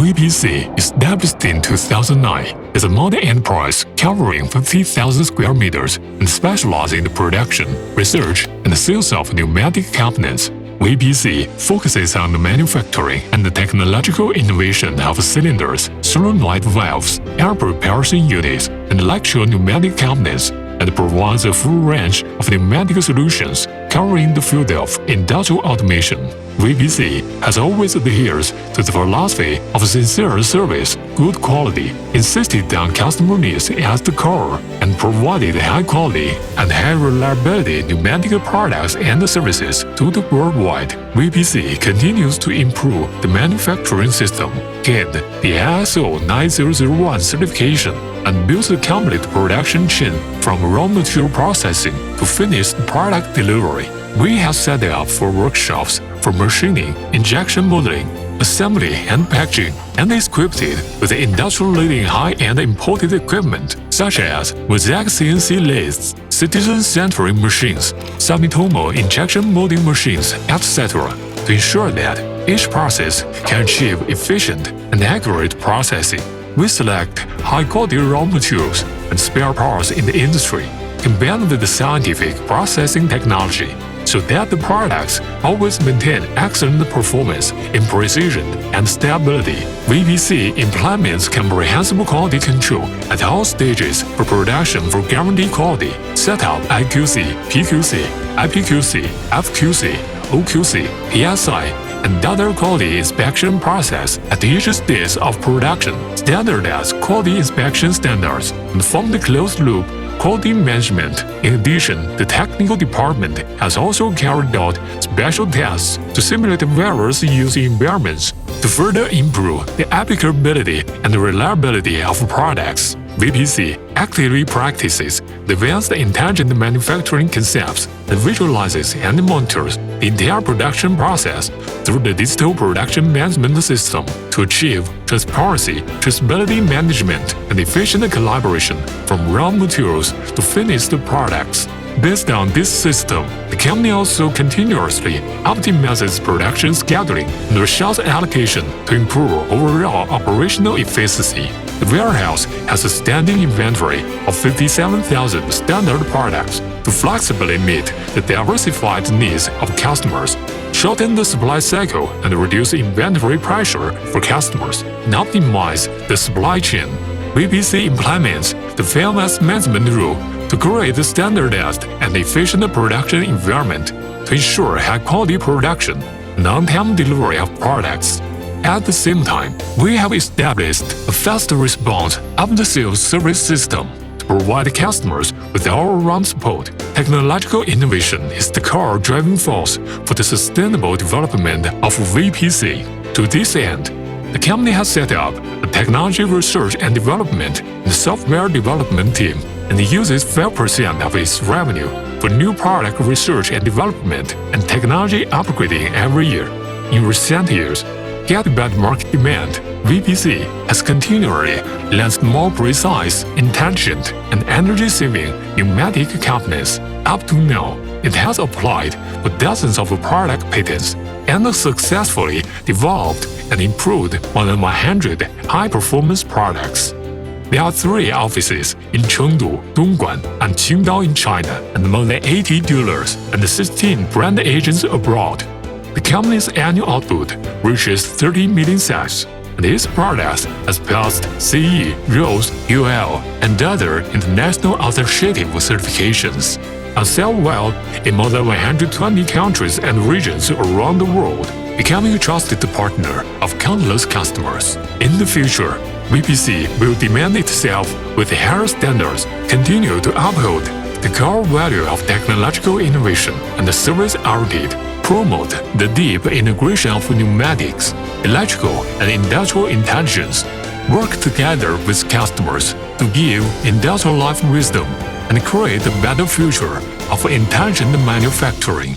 VPC, established in 2009, is a multi-enterprise covering 50,000 square meters and specializes in the production, research, and sales of pneumatic components. VPC focuses on the manufacturing and the technological innovation of cylinders, solenoid valves, air preparation units, and electro pneumatic components, and provides a full range of pneumatic solutions covering the field of industrial automation. VPC has always adhered to the philosophy of sincere service, good quality, insisted on customer needs as the core, and provided high-quality and high-reliability pneumatic products and services to the worldwide. VPC continues to improve the manufacturing system, gained the ISO 9001 certification, and builds a complete production chain from raw material processing to finished product delivery. We have set up for workshops for machining, injection molding, assembly and packaging, and is equipped with industry-leading high-end imported equipment such as mosaic CNC lathes, citizen centering machines, Sumitomo injection molding machines, etc., to ensure that each process can achieve efficient and accurate processing. We select high-quality raw materials and spare parts in the industry, combined with the scientific processing technology, so that the products always maintain excellent performance in precision and stability. VPC implements comprehensive quality control at all stages for production for guaranteed quality, set up IQC, PQC, IPQC, FQC, OQC, PSI, and other quality inspection process at each stage of production, standardized quality inspection standards, and form the closed-loop quality management. In addition, the technical department has also carried out special tests to simulate various use environments to further improve the applicability and reliability of products. VPC actively practices the advanced intelligent manufacturing concepts and visualizes and monitors the entire production process through the digital production management system to achieve transparency, traceability management, and efficient collaboration from raw materials to finished products. Based on this system, the company also continuously optimizes production scheduling and resource allocation to improve overall operational efficiency. The warehouse has a standing inventory of 57,000 standard products to flexibly meet the diversified needs of customers, shorten the supply cycle and reduce inventory pressure for customers, and optimize the supply chain. VPC implements the fairness management rule to create a standardized and efficient production environment to ensure high-quality production and on-time delivery of products. At the same time, we have established a fast response after-sales service system to provide customers with all-around support. Technological innovation is the core driving force for the sustainable development of VPC. To this end, the company has set up a technology research and development and software development team and uses 5% of its revenue for new product research and development and technology upgrading every year. In recent years, guided by the market demand, VPC has continually launched more precise, intelligent, and energy-saving pneumatic components. Up to now, it has applied for dozens of product patents and successfully developed and improved more than 100 high-performance products. There are 3 offices in Chengdu, Dongguan, and Qingdao in China, and more than 80 dealers and 16 brand agents abroad. The company's annual output reaches 30 million sets, and its products has passed CE, RoHS, UL, and other international authoritative certifications, and sell well in more than 120 countries and regions around the world, becoming a trusted partner of countless customers. In the future, VPC will demand itself with higher standards, continue to uphold the core value of technological innovation and service-oriented, promote the deep integration of pneumatics, electrical and industrial intelligence, work together with customers to give industrial life wisdom, and create a better future of intelligent manufacturing.